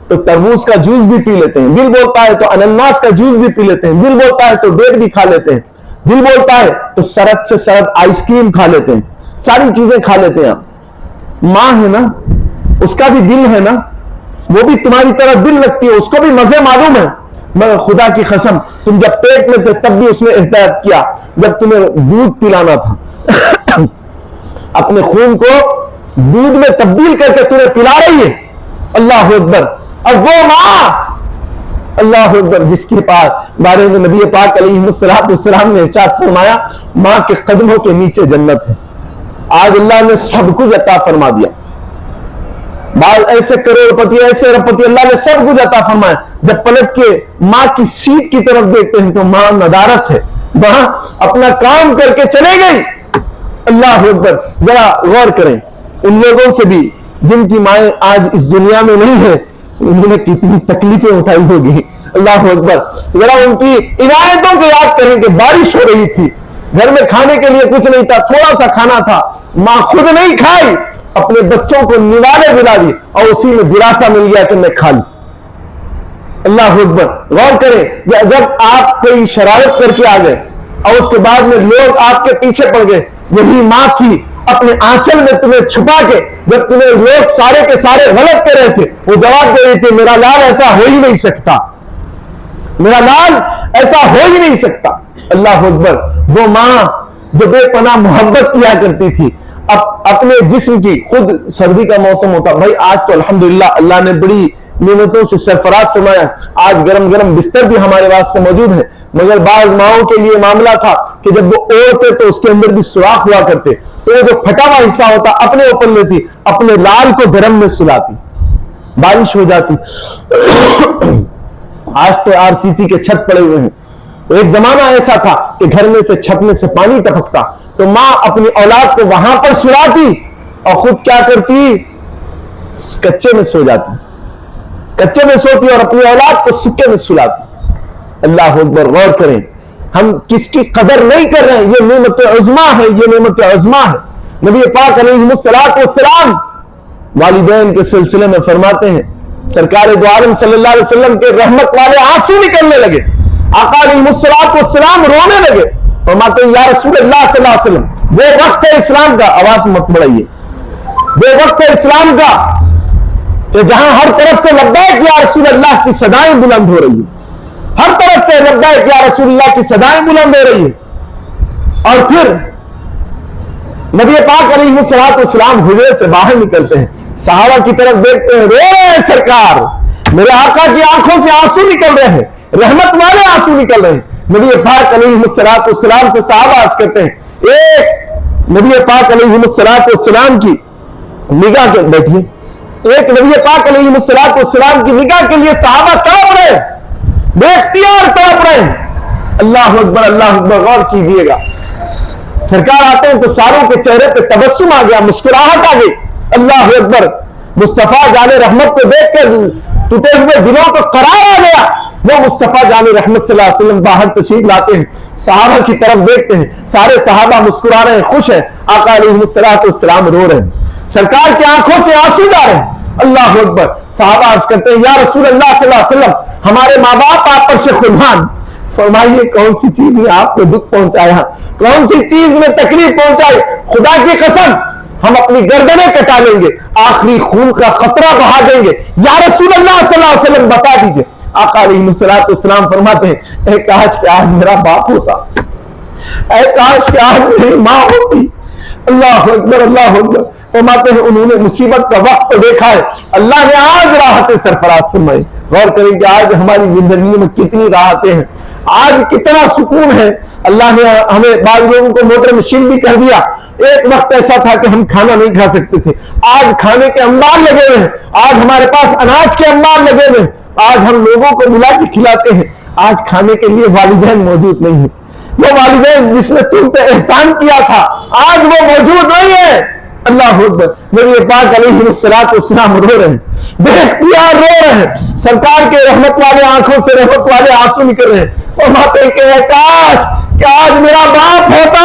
تو تربوز کا جوس بھی پی لیتے ہیں، دل بولتا ہے تو انناس کا جوس بھی پی لیتے ہیں، دل بولتا ہے تو ڈیٹ بھی کھا لیتے ہیں، دل بولتا ہے تو سرد سے سرد آئس کریم کھا لیتے ہیں، ساری چیزیں کھا لیتے ہیں۔ ماں ہے نا، اس کا بھی دل ہے نا، وہ بھی تمہاری طرح دل رکھتی ہے، اس کو بھی مزے معلوم ہے۔ مگر خدا کی قسم، تم جب پیٹ میں تھے تب بھی اس نے احتیاط کیا، جب تمہیں دودھ پلانا تھا اپنے خون کو دودھ میں تبدیل کر کے تمہیں پلا رہی ہے۔ اللہ اکبر۔ اور وہ ماں، اللہ اکبر، جس کے بارے میں نبی پاک علیہ السلام نے ارشاد فرمایا ماں کے قدموں کے نیچے جنت ہے۔ آج اللہ نے سب کچھ عطا فرما دیا، بعض ایسے کروڑ پتی، ایسے ارب پتی، اللہ نے سب کچھ عطا فرمایا، جب پلٹ کے ماں کی سیٹ کی طرف دیکھتے ہیں تو ماں ندارت ہے، وہاں اپنا کام کر کے چلے گئی۔ اللہ اکبر۔ ذرا غور کریں ان لوگوں سے بھی جن کی مائیں آج اس دنیا میں نہیں ہے، انہوں نے کتنی تکلیفیں اٹھائی ہوگی۔ اللہ اکبر۔ ذرا ان کی عنایتوں کو یاد کریں کہ بارش ہو رہی تھی، گھر میں کھانے کے لیے کچھ نہیں تھا، تھوڑا سا کھانا تھا، ماں خود نہیں کھائی، اپنے بچوں کو نوالے دلا دی، اور اسی میں دلاسا مل گیا کہ میں کھا لوں۔ اللہ اکبر۔ غور کریں، جب آپ کوئی شرارت کر کے آ گئے اور اس کے بعد میں لوگ آپ کے پیچھے پڑ گئے، یہی ماں تھی اپنے آنچل میں تمہیں چھپا کے جب تمہیں لوگ سارے کے سارے غلط کر رہے تھے وہ جواب دے رہی تھی میرا لال ایسا ہو ہی نہیں سکتا، میرا لال ایسا ہو ہی نہیں سکتا۔ اللہ اکبر۔ وہ ماں جو بے پناہ محبت کیا کرتی تھی اپنے جسم کی، خود سردی کا موسم ہوتا، بھائی آج تو الحمدللہ اللہ نے بڑی نعمتوں سے سرفراز فرمایا، آج گرم گرم بستر بھی ہمارے واسطے موجود ہے، مگر بعض ماؤں کے لیے معاملہ تھا کہ جب وہ اوڑھتے تو اس کے اندر بھی سوراخ ہوا کرتے، تو وہ جو پھٹا ہوا حصہ ہوتا اپنے اوپر لیتی، اپنے لال کو گرم میں سلاتی، بارش ہو جاتی۔ آج تو RCC کے چھت پڑے ہوئے ہیں، ایک زمانہ ایسا تھا کہ گھر میں سے چھت میں سے پانی ٹپکتا تو ماں اپنی اولاد کو وہاں پر سلاتی اور خود کیا کرتی، کچے میں سو جاتی، کچے میں سوتی اور اپنی اولاد کو سکے میں سلاتی۔ اللہ اکبر۔ غور کریں ہم کس کی قدر نہیں کر رہے ہیں، یہ نعمت عظمیٰ ہے، یہ نعمت عظمیٰ ہے۔ نبی پاک علیہ الصلوۃ والسلام والدین کے سلسلے میں فرماتے ہیں، سرکار دو عالم صلی اللہ علیہ وسلم کے رحمت والے آنسو نکلنے لگے، آقا علیہ الصلوۃ والسلام رونے لگے، فرماتے ہیں یا رسول اللہ صلی اللہ علیہ وسلم وہ وقت ہے اسلام کا، آواز مت بڑھائیے، وہ وقت ہے اسلام کا کہ جہاں ہر طرف سے لبیک یا رسول اللہ کی صدائیں بلند ہو رہی ہیں، ہر طرف سے لبیک یا رسول اللہ کی صدائیں بلند ہو رہی ہیں۔ اور پھر نبی پاک علیہ الصلوۃ والسلام حجرے سے باہر نکلتے ہیں، صحابہ کی طرف دیکھتے ہیں، رو رہے ہیں سرکار، میرے آقا کی آنکھوں سے آنسو نکل رہے ہیں، رحمت والے آنسو نکل رہے ہیں۔ نبی پاک علیہ الصلوۃ والسلام سے صحابہ عرض کرتے ہیں، ایک نبی پاک علیہ الصلوۃ والسلام کی نگاہ کے بیٹھیے، ایک نبی پاک علیہ الصلوۃ والسلام کی نگاہ کے لیے صحابہ تڑپ رہے ہیں، بے اختیار تڑپ رہے ہیں۔ اللہ اکبر، اللہ اکبر۔ غور کیجئے گا، سرکار آتے ہیں تو ساروں کے چہرے پہ تبسم آ گیا، مسکراہٹ آ گئی۔ اللہ اکبر۔ مصطفیٰ جان رحمت کو دیکھ کر ٹوٹے ہوئے دلوں کو قرار آ گیا۔ وہ مصطفیٰ جان رحمت صلی اللہ علیہ وسلم باہر تشریف لاتے ہیں، صحابہ کی طرف دیکھتے ہیں، سارے صحابہ مسکرا رہے ہیں، خوش ہیں، آقا علیہ الصلوۃ والسلام رو رہے ہیں، سرکار کی آنکھوں سے آنسو جا رہے ہیں۔ اللہ اکبر۔ صحابہ عرض کرتے ہیں یا رسول اللہ صلی اللہ علیہ وسلم ہمارے ماں باپ آپ پر سے قربان، فرمائیے کون سی چیز نے آپ کو دکھ پہنچایا، کون سی چیز نے تکلیف پہنچائی، خدا کی قسم ہم اپنی گردنیں کٹا لیں گے، آخری خون کا قطرہ بہا دیں گے، یا رسول اللہ صلی اللہ علیہ وسلم بتا دیجئے۔ آقا علیہ الصلوۃ والسلام فرماتے ہیں اے کاش کہ آج میرا باپ ہوتا، اے کاش کہ آج میری ماں ہوتی۔ اللہ اکبر، اللہ اکبر۔ فرماتے ہیں انہوں نے مصیبت کا وقت تو دیکھا ہے، اللہ نے آج راحتیں سرفراز فرمائی۔ غور کریں کہ آج ہماری زندگی میں کتنی راحتیں ہیں، آج کتنا سکون ہے۔ اللہ نے ہمیں بعض لوگوں کو موٹر مشین بھی کر دیا، ایک وقت ایسا تھا کہ ہم کھانا نہیں کھا سکتے تھے، آج کھانے کے انبار لگے ہوئے ہیں، آج ہمارے پاس اناج کے انبار لگے ہوئے ہیں، آج ہم لوگوں کو ملا کے کھلاتے ہیں۔ آج کھانے کے لیے والدین موجود نہیں ہیں، وہ والدین جس نے تم پہ احسان کیا تھا آج وہ موجود نہیں ہے۔ اللہ اکبر۔ نبی پاک علیہ الصلوۃ والسلام رو رہے ہیں، بے اختیار رو رہے ہیں، سرکار کے رحمت والے آنکھوں سے رحمت والے آنسو نکل رہے ہیں۔ فرماتے ہیں کہ اے کاش کہ آج میرا باپ ہوتا،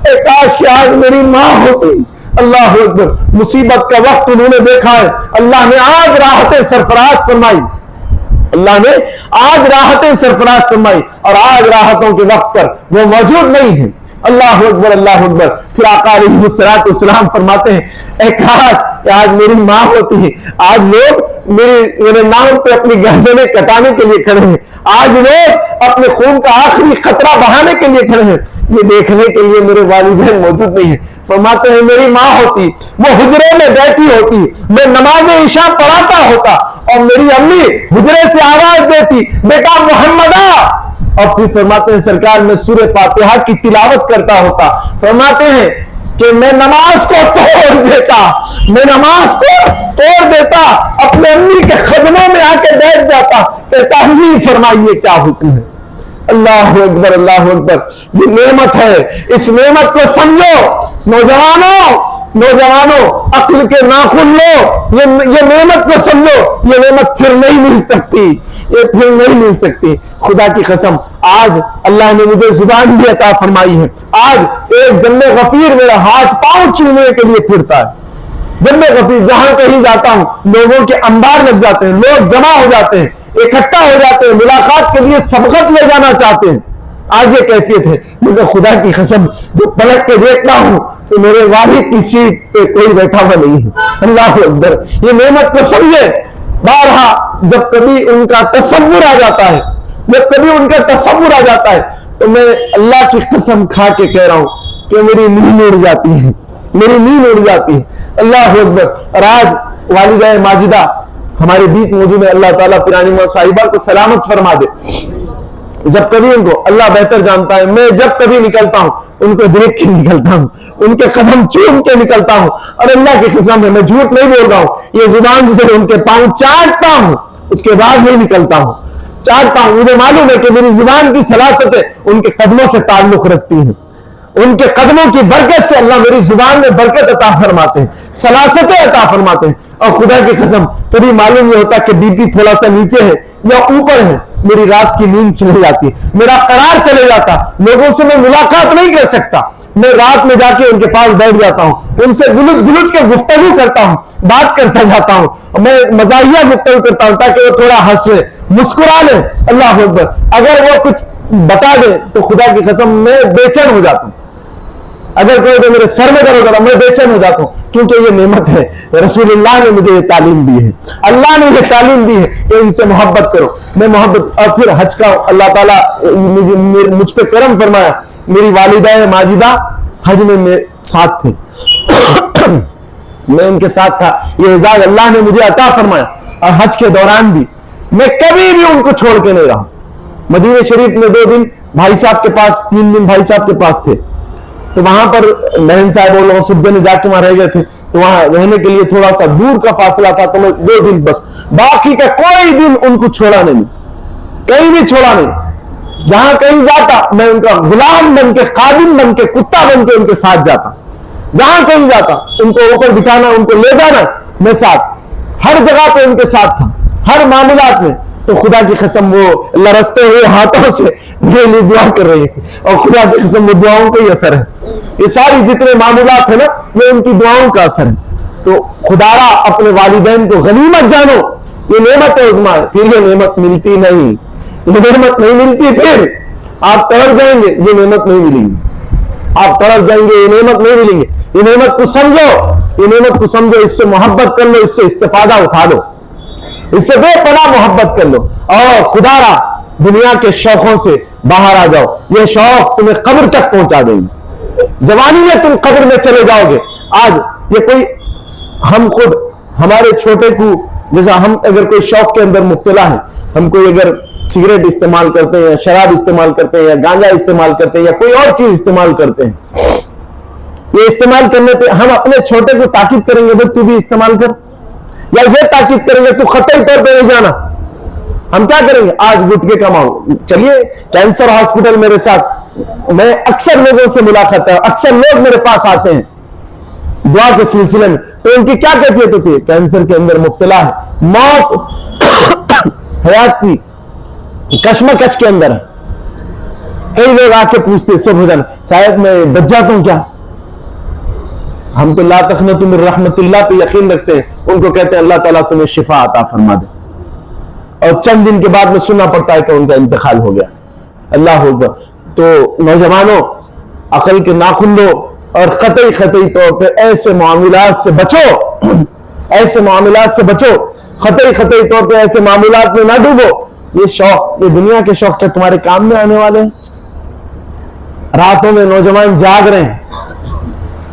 اے کاش کہ آج میری ماں ہوتی۔ اللہ اکبر۔ مصیبت کا وقت انہوں نے دیکھا ہے، اللہ نے آج راحتیں سرفراز فرمائی، اللہ نے آج راحتیں سرفراز فرمائی، اور آج راحتوں کے وقت پر وہ موجود نہیں ہیں۔ اللہ اکبر، اللہ اکبر۔ پھر آقا علیہ الصلوۃ والسلام فرماتے ہیں اے کاش کہ آج میری ماں ہوتی ہے، آج لوگ میرے نام پہ اپنی گردنیں کٹانے کے لیے کھڑے ہیں، آج لوگ اپنے خون کا آخری قطرہ بہانے کے لیے کھڑے ہیں، یہ دیکھنے کے لیے میرے والدین موجود نہیں ہیں۔ فرماتے ہیں میری ماں ہوتی، وہ حجرے میں بیٹھی ہوتی، میں نماز عشاء پڑھاتا ہوتا اور میری امی حجرے سے آواز دیتی بیٹا محمد آ، اور پھر فرماتے ہیں سرکار میں سورہ فاتحہ کی تلاوت کرتا ہوتا، فرماتے ہیں کہ میں نماز کو توڑ دیتا، میں نماز کو توڑ دیتا، اپنے امی کے خدموں میں آ کے بیٹھ جاتا، کہتا امی فرمائیے کیا حکم ہے۔ اللہ اکبر، اللہ اکبر۔ یہ نعمت ہے، اس نعمت کو سمجھو نوجوانوں عقل کے ناخن لو، یہ نعمت کو سمجھو، یہ نعمت پھر نہیں مل سکتی، یہ پھر نہیں مل سکتی۔ خدا کی قسم آج اللہ نے مجھے زبان بھی عطا فرمائی ہے، آج ایک جنب غفیر میرا ہاتھ پاؤں چومنے کے لیے پھرتا ہے، جنب غفیر جہاں کہیں جاتا ہوں لوگوں کے انبار لگ جاتے ہیں، لوگ جمع ہو جاتے ہیں، اکٹھا ہو جاتے ہیں، ملاقات کے لیے سبقت لے جانا چاہتے ہیں، آج یہ کیفیت ہے۔ مگر خدا کی قسم جو پلٹ کے دیکھتا ہوں تو میرے والد کی سیٹ پہ کوئی بیٹھا ہوا نہیں ہے۔ اللہ اکبر، یہ نعمت کو سمجھے۔ بارہا جب کبھی ان کا تصور آ جاتا ہے، جب کبھی ان کا تصور آ جاتا ہے تو میں اللہ کی قسم کھا کے کہہ رہا ہوں کہ میری نیند اڑ جاتی ہے، میری نیند اڑ جاتی ہے۔ اللہ اکبر۔ اور آج والدہ ماجدہ ہمارے بیچ موجود ہے، اللہ تعالیٰ پرانی ماں صاحبہ کو سلامت فرما دے۔ جب کبھی ان کو اللہ بہتر جانتا ہے، میں جب کبھی نکلتا ہوں ان کو دیکھ کے نکلتا ہوں، ان کے قدم چوم کے نکلتا ہوں، اور اللہ کی قسم ہے میں جھوٹ نہیں بول رہا ہوں، یہ زبان سے ان کے پاؤں چاٹتا ہوں، اس کے بعد نہیں نکلتا ہوں، چاٹتا ہوں۔ مجھے معلوم ہے کہ میری زبان کی سلاست ان کے قدموں سے تعلق رکھتی ہے، ان کے قدموں کی برکت سے اللہ میری زبان میں برکت عطا فرماتے ہیں، سلاستیں عطا فرماتے ہیں۔ اور خدا کی قسم کبھی معلوم نہیں ہوتا کہ بی پی تھوڑا سا نیچے ہے یا اوپر ہے، میری رات کی نیند چلے جاتی ہے، میرا قرار چلے جاتا، لوگوں سے میں ملاقات نہیں کر سکتا، میں رات میں جا کے ان کے پاس بیٹھ جاتا ہوں، ان سے گلج گلج کے گفتگو کرتا ہوں، بات کرتا جاتا ہوں، میں مزاحیہ گفتگو کرتا ہوں تاکہ وہ تھوڑا ہنسے مسکرا لیں۔ اللہ اکبر۔ اگر وہ کچھ بتا دیں تو خدا کی قسم میں بے چین ہو جاتا ہوں، اگر کوئی تو میرے سر میں درد ہوتا میں بے چین ہو جاتا ہوں، کیونکہ یہ نعمت ہے، رسول اللہ نے مجھے یہ تعلیم دی ہے، اللہ نے یہ تعلیم دی ہے کہ ان سے محبت کرو۔ میں محبت، اور پھر حج کا اللہ تعالیٰ مجھ پہ کرم فرمایا، میری والدہ ماجدہ حج میں میرے ساتھ تھے، میں ان کے ساتھ تھا، یہ اعزاز اللہ نے مجھے عطا فرمایا۔ اور حج کے دوران بھی میں کبھی بھی ان کو چھوڑ کے نہیں رہا۔ مدینہ شریف میں 2 دن بھائی صاحب کے پاس، 3 دن بھائی صاحب کے پاس تھے، تو وہاں پر بہن صاحب اور لوگ سب جنے جا کے وہاں رہ گئے تھے، تو وہاں رہنے کے لیے تھوڑا سا دور کا فاصلہ تھا، تو میں 2 دن بس، باقی کا کوئی دن ان کو چھوڑا نہیں، کہیں بھی چھوڑا نہیں۔ جہاں کہیں جاتا میں ان کا غلام بن کے، خادم بن کے، کتا بن کے ان کے ساتھ جاتا، جہاں کہیں جاتا ان کو اوپر بٹھانا، ان کو لے جانا، میں ساتھ، ہر جگہ پہ ان کے ساتھ تھا، ہر معاملات میں۔ تو خدا کی قسم وہ لرزتے ہوئے ہاتھوں سے میرے لیے دعا کر رہی ہے، اور خدا کی قسم وہ دعاؤں کا ہی اثر ہے، یہ ساری جتنے معاملات ہیں نا وہ ان کی دعاؤں کا اثر ہے۔ تو خدا را اپنے والدین کو غنیمت جانو، یہ نعمت عظمیٰ ہے، پھر یہ نعمت ملتی نہیں، یہ نعمت نہیں ملتی، پھر آپ تڑپ جائیں گے، یہ نعمت نہیں ملے گی، آپ تڑپ جائیں گے، یہ نعمت نہیں ملیں گے۔ یہ نعمت کو سمجھو، یہ نعمت کو سمجھو، اس سے محبت کر لو، اس سے استفادہ اٹھا لو، اس سے بے پناہ محبت کر لو، اور خدا را دنیا کے شوقوں سے باہر آ جاؤ، یہ شوق تمہیں قبر تک پہنچا دیں گے، جوانی میں تم قبر میں چلے جاؤ گے۔ آج یہ کوئی، ہم خود ہمارے چھوٹے کو، جیسا ہم اگر کوئی شوق کے اندر مبتلا ہے، ہم کوئی اگر سگریٹ استعمال کرتے ہیں یا شراب استعمال کرتے ہیں یا گانجا استعمال کرتے ہیں یا کوئی اور چیز استعمال کرتے ہیں، یہ استعمال کرنے پہ ہم اپنے چھوٹے کو تاکید کریں گے بھائی تو بھی استعمال کر، یا یہ تاکید کریں گے تو قطعی طور پہ نہیں جانا، ہم کیا کریں گے؟ آج گٹکے کماؤ، چلیے کینسر ہاسپٹل میرے ساتھ، میں اکثر لوگوں سے ملاقات ہے، اکثر لوگ میرے پاس آتے ہیں دعا کے سلسلے میں، تو ان کی کیا کیفیت ہوتی ہے؟ کینسر کے اندر مبتلا ہے، موت حیات کی کشمکش کے اندر ہے۔ کئی لوگ آ کے پوچھتے صبح صاحب میں بچ جاتا ہوں کیا؟ ہم تو لا تقنطوا من رحمت اللہ پہ یقین رکھتے ہیں، ان کو کہتے ہیں اللہ تعالیٰ تمہیں شفا عطا فرما دے، اور چند دن کے بعد میں سننا پڑتا ہے کہ ان کا انتقال ہو گیا۔ اللہ اکبر۔ تو نوجوانوں، عقل کے ناخن لو، اور قطعی طور پہ ایسے معاملات سے بچو، ایسے معاملات سے بچو، قطعی طور پہ ایسے معاملات میں نہ ڈوبو۔ یہ شوق، یہ دنیا کے شوق کیا تمہارے کام میں آنے والے ہیں؟ راتوں میں نوجوان جاگ رہے ہیں،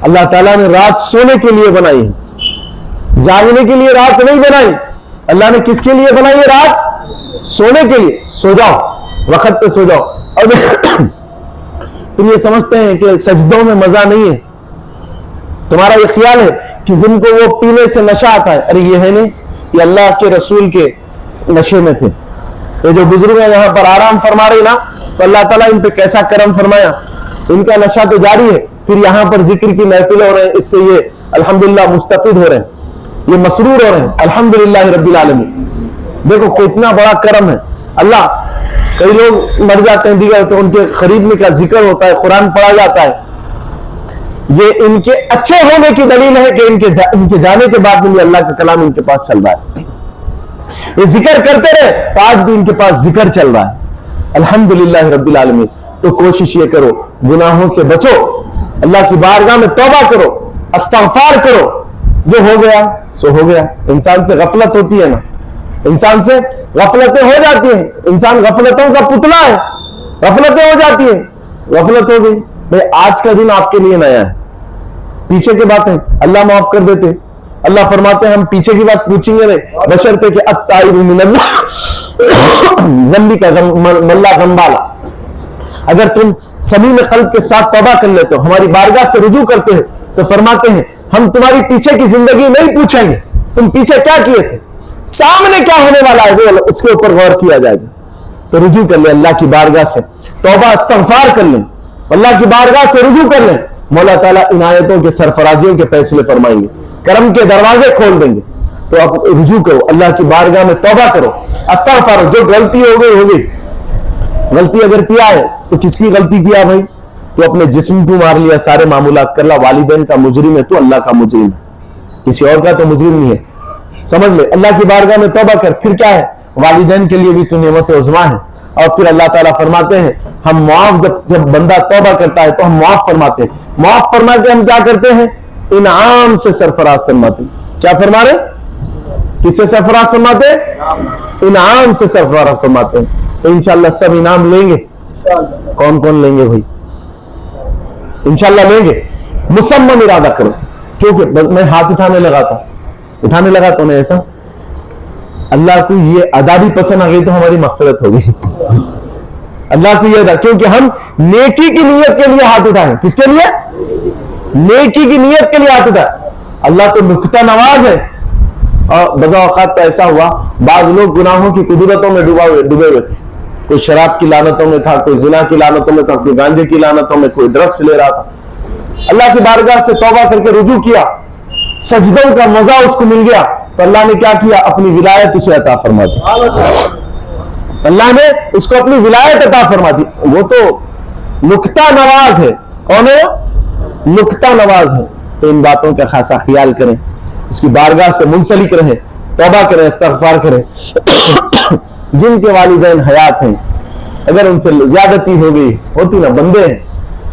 اللہ تعالیٰ نے رات سونے کے لیے بنائی ہے، جاگنے کے لیے رات نہیں بنائی۔ اللہ نے کس کے لیے بنائی ہے رات؟ سونے کے لیے۔ سو جاؤ، وقت پہ سو جاؤ۔ اور تم یہ سمجھتے ہیں کہ سجدوں میں مزہ نہیں ہے، تمہارا یہ خیال ہے کہ جن کو وہ پینے سے نشہ آتا ہے، ارے یہ ہے نہیں، یہ اللہ کے رسول کے نشے میں تھے۔ یہ جو بزرگ ہیں یہاں پر آرام فرما رہے نا، تو اللہ تعالیٰ ان پہ کیسا کرم فرمایا، ان کا نشہ تو جاری ہے، پھر یہاں پر ذکر کی محفل ہو رہے ہیں، اس سے یہ الحمدللہ مستفید ہو رہے ہیں، یہ مسرور ہو رہے ہیں، الحمدللہ رب العالمین۔ دیکھو کتنا بڑا کرم ہے اللہ۔ کئی لوگ مر جاتے ہیں دیگر، تو ان کے خریدنے کا ذکر ہوتا ہے، قرآن پڑھا جاتا ہے، یہ ان کے اچھے ہونے کی دلیل ہے کہ ان کے جانے کے بعد بھی اللہ کا کلام ان کے پاس چل رہا ہے، یہ ذکر کرتے رہے تو آج بھی ان کے پاس ذکر چل رہا ہے، الحمدللہ رب العالمین۔ تو کوشش یہ کرو، گناہوں سے بچو، اللہ کی بارگاہ میں توبہ کرو، استغفار کرو، جو ہو گیا سو ہو گیا۔ انسان سے غفلت ہوتی ہے نا، انسان سے غفلتیں ہو جاتی ہیں، انسان غفلتوں کا پتلا ہے، غفلتیں ہو جاتی ہیں، غفلت ہو گئی بھائی آج کا دن آپ کے لیے نیا ہے، پیچھے کی باتیں اللہ معاف کر دیتے۔ اللہ فرماتے ہیں ہم پیچھے کی بات پوچھیں گے نہیں، بشرطے کہ التائب من اللہ ذنبی کا ملا غنبالا، اگر تم صمیم قلب کے ساتھ توبہ کر لیتے ہو، ہماری بارگاہ سے رجوع کرتے ہیں، تو فرماتے ہیں ہم تمہاری پیچھے کی زندگی نہیں پوچھیں گے، تم پیچھے کیا کیے تھے، سامنے کیا ہونے والا ہے وہ اس کے اوپر غور کیا جائے گا۔ تو رجوع کر لیں اللہ کی بارگاہ سے، توبہ استغفار کر لیں، اللہ کی بارگاہ سے رجوع کر لیں، مولا تعالیٰ عنایتوں کے سرفرازیوں کے فیصلے فرمائیں گے، کرم کے دروازے کھول دیں گے۔ تو آپ رجوع کرو، اللہ کی بارگاہ میں توبہ کرو، استغفار، جو غلطی ہو گئی ہوگی، غلطی اگر کیا ہے تو کس کی غلطی کیا بھائی؟ تو اپنے جسم کو مار لیا، سارے معمولات کر لا، والدین کا مجرم ہے تو اللہ کا مجرم ہے، کسی اور کا تو مجرم نہیں ہے، سمجھ لے۔ اللہ کی بارگاہ میں توبہ کر، پھر کیا ہے، والدین کے لیے بھی تو نعمت عظمیٰ ہے۔ اور پھر اللہ تعالیٰ فرماتے ہیں ہم معاف، جب بندہ توبہ کرتا ہے تو ہم معاف فرماتے ہیں، معاف فرما کے ہم کیا کرتے ہیں، انعام سے سرفراز فرماتے ہیں۔ کیا فرما رہے؟ کس سے سرفراز فرماتے ہیں؟ انعام سے سرفراز فرماتے ہیں۔ تو انشاءاللہ سب انعام لیں گے، کون کون لیں گے بھائی؟ انشاءاللہ لیں گے، مصمم ارادہ کرو، کیونکہ میں ہاتھ اٹھانے لگا تو نہیں ایسا، اللہ کو یہ ادا بھی پسند آ گئی تو ہماری مغفرت ہوگی، اللہ کو یہ ادا، کیونکہ ہم نیکی کی نیت کے لیے ہاتھ اٹھائیں، کس کے لیے؟ نیکی کی نیت کے لیے ہاتھ اٹھائیں۔ اللہ تو نکتہ نواز ہے، اور بزا اوقات تو ایسا ہوا بعض لوگ گناہوں کی قدرتوں میں ڈوبے ہوئے تھے، کوئی شراب کی لعنتوں میں تھا، کوئی زنا کی لعنتوں میں تھا، کوئی گانجے کی لعنتوں میں، کوئی ڈرگس لے رہا تھا، اللہ کی بارگاہ سے توبہ کر کے رجوع کیا، سجدوں کا مزہ اس کو مل گیا، تو اللہ نے کیا کیا، اپنی ولایت اسے عطا فرما دی، اللہ نے اس کو اپنی ولایت عطا فرما دی۔ وہ تو نکتہ نواز ہے، کون ہے وہ؟ نکتہ نواز ہے۔ تو ان باتوں کا خاصا خیال کریں، اس کی بارگاہ سے منسلک رہیں، توبہ کریں، استغفار کریں۔ جن کے والدین حیات ہیں، اگر ان سے زیادتی ہو گئی ہوتی نا، بندے ہیں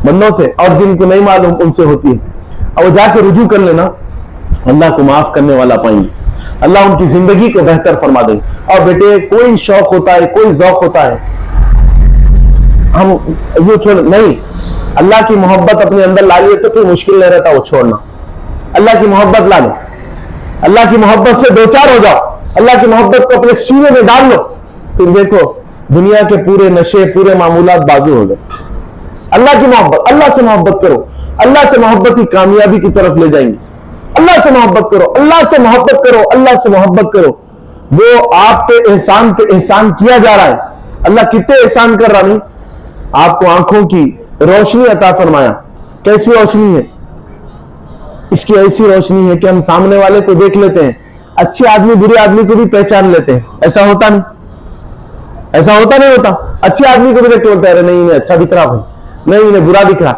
بندوں سے، اور جن کو نہیں معلوم ان سے ہوتی ہے، اور وہ جا کے رجوع کر لینا، اللہ کو معاف کرنے والا پائیں گے، اللہ ان کی زندگی کو بہتر فرما دیں گے۔ اور بیٹے کوئی شوق ہوتا ہے، کوئی ذوق ہوتا ہے، ہم یہ چھوڑ نہیں، اللہ کی محبت اپنے اندر لا لیے تو کوئی مشکل نہیں رہتا وہ چھوڑنا، اللہ کی محبت لا لو، اللہ کی محبت سے دو چار ہو جاؤ، اللہ کی محبت کو اپنے سینے میں ڈال لو، پھر دیکھو دنیا کے پورے نشے، پورے معمولات بازو ہو گئے۔ اللہ کی محبت، اللہ سے محبت کرو، اللہ سے محبت ہی کامیابی کی طرف لے جائیں گے۔ اللہ سے محبت کرو، اللہ سے محبت کرو، اللہ سے محبت کرو، وہ آپ پہ احسان کیا جا رہا ہے، اللہ کتنے احسان کر رہا نہیں، آپ کو آنکھوں کی روشنی عطا فرمایا۔ کیسی روشنی ہے؟ اس کی ایسی روشنی ہے کہ ہم سامنے والے کو دیکھ لیتے ہیں، اچھے آدمی برے آدمی کو بھی پہچان لیتے ہیں، ایسا ہوتا نہیں؟ ایسا ہوتا نہیں ہوتا؟ اچھے آدمی کو بھی دیکھ کے بولتا ہے نہیں انہیں اچھا دکھ رہا بھائی، نہیں انہیں برا دکھ رہا۔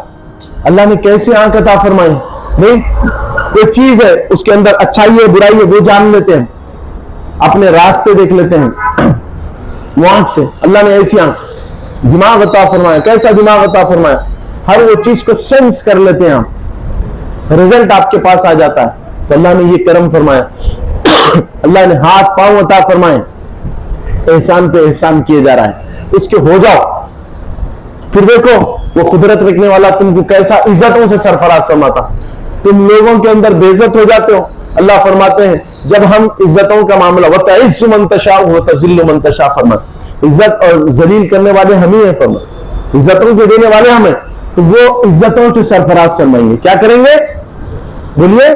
اللہ نے کیسے آنکھ عطا فرمائی؟ نہیں کوئی چیز ہے اس کے اندر اچھائی ہے برائی ہے وہ جان لیتے ہیں، اپنے راستے دیکھ لیتے ہیں وہ آنکھ سے۔ اللہ نے ایسی آنکھ، دماغ عطا فرمایا، کیسا دماغ عطا فرمایا، ہر وہ چیز کو سینس کر لیتے ہیں آپ، رزلٹ آپ کے پاس آ جاتا ہے۔ تو اللہ نے یہ کرم فرمایا، اللہ نے ہاتھ پاؤں عطا فرمائے، احسان پہ احسان کیے جا رہا ہے، اس کے ہو جاؤ۔ پھر دیکھو وہ قدرت رکھنے والا تم کو کیسا عزتوں سے سرفراز فرماتا، تم لوگوں کے اندر بے عزت ہو جاتے ہو۔ اللہ فرماتے ہیں جب ہم عزتوں کا معاملہ، وَتَعِزُّ مَن تَشَاءُ وَتَذِلُّ مَن تَشَاءُ، فرماتے عزت اور ذلیل کرنے والے ہم ہی ہیں، فرماتے عزتوں کے دینے والے ہم ہیں، تو وہ عزتوں سے سرفراز فرمائیں گے۔ کیا کریں گے؟ بولیے،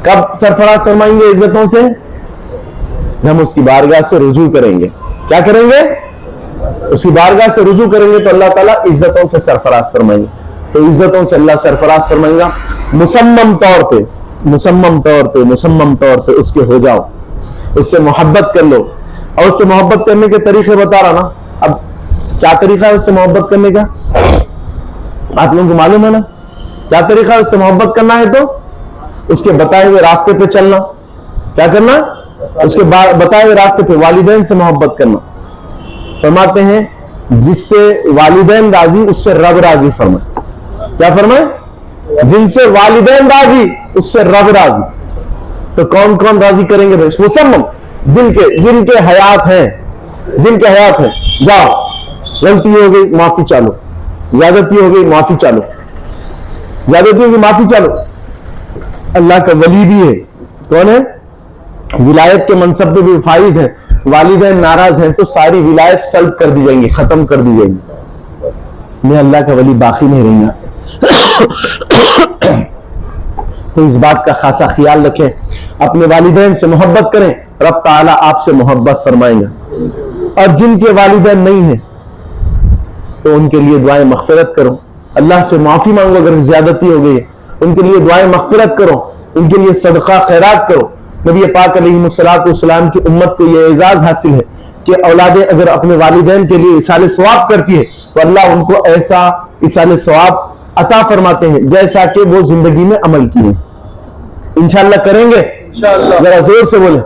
کب سرفراز فرمائیں گے عزتوں سے؟ جب ہم اس کی بارگاہ سے رجوع کریں گے۔ کیا کریں گے؟ اس کی بارگاہ سے رجوع کریں گے تو اللہ تعالیٰ عزتوں سے سرفراز فرمائیں گے۔ تو عزتوں سے اللہ سرفراز فرمائے گا، مصمم طور پہ اس کے ہو جاؤ، اس سے محبت کر لو۔ اور اس سے محبت کرنے کے طریقے بتا رہا نا، اب کیا طریقہ ہے اس سے محبت کرنے کا؟ آپ لوگوں کو معلوم ہے نا کیا طریقہ ہے اس سے محبت کرنا ہے؟ تو اس کے بتائے ہوئے راستے پہ چلنا۔ کیا کرنا؟ اس کے بتائے ہوئے راستے پہ والدین سے محبت کرنا۔ فرماتے ہیں جس سے والدین راضی اس سے رب راضی فرمائے۔ کیا فرمائے؟ جن سے والدین راضی اس سے رب راضی. تو کون کون راضی کریں گے بھائی؟ مسمم جن کے حیات ہیں جاؤ، غلطی ہو گئی معافی چالو، زیادتی ہو گئی معافی چالو، اللہ کا ولی بھی ہے. کون ہے؟ ولایت کے منصب پہ بھی فائز ہیں. والدین ناراض ہیں تو ساری ولایت سلب کر دی جائیں گی، ختم کر دی جائیں گی. میں اللہ کا ولی باقی نہیں رہے گا. تو اس بات کا خاصا خیال رکھیں، اپنے والدین سے محبت کریں، رب تعالیٰ آپ سے محبت فرمائیں گا. اور جن کے والدین نہیں ہیں تو ان کے لیے دعائیں مغفرت کرو، اللہ سے معافی مانگو اگر زیادتی ہو گئی ہے، ان کے لیے دعائیں مغفرت کرو، ان کے لیے صدقہ خیرات کرو. نبی پاک علیہ السلام کی امت کو یہ اعزاز حاصل ہے کہ اولادیں اگر اپنے والدین کے لیے ایصال ثواب کرتی ہے تو اللہ ان کو ایسا ایصال ثواب عطا فرماتے ہیں جیسا کہ وہ زندگی میں عمل کیے. انشاءاللہ کریں گے؟ ذرا زور سے بولیں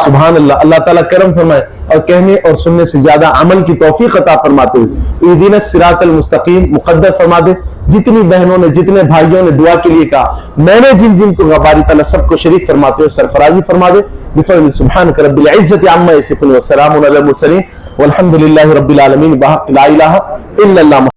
سبحان اللہ. اللہ تعالیٰ کرم فرمائے اور کہنے اور سننے سے زیادہ عمل کی توفیق عطا فرماتے ہوئے اہدنا الصراط المستقیم مقدر فرما دے. جتنی بہنوں نے جتنے بھائیوں نے دعا کے لیے کہا، میں نے جن کو باری تعالیٰ سب کو شریک فرماتے ہوئے سرفرازی فرما دے. بفضل سبحانک رب العزت عما یصفون وسلام علی المرسلین والحمد للہ رب العالمین بحق لا الہ الا اللہ.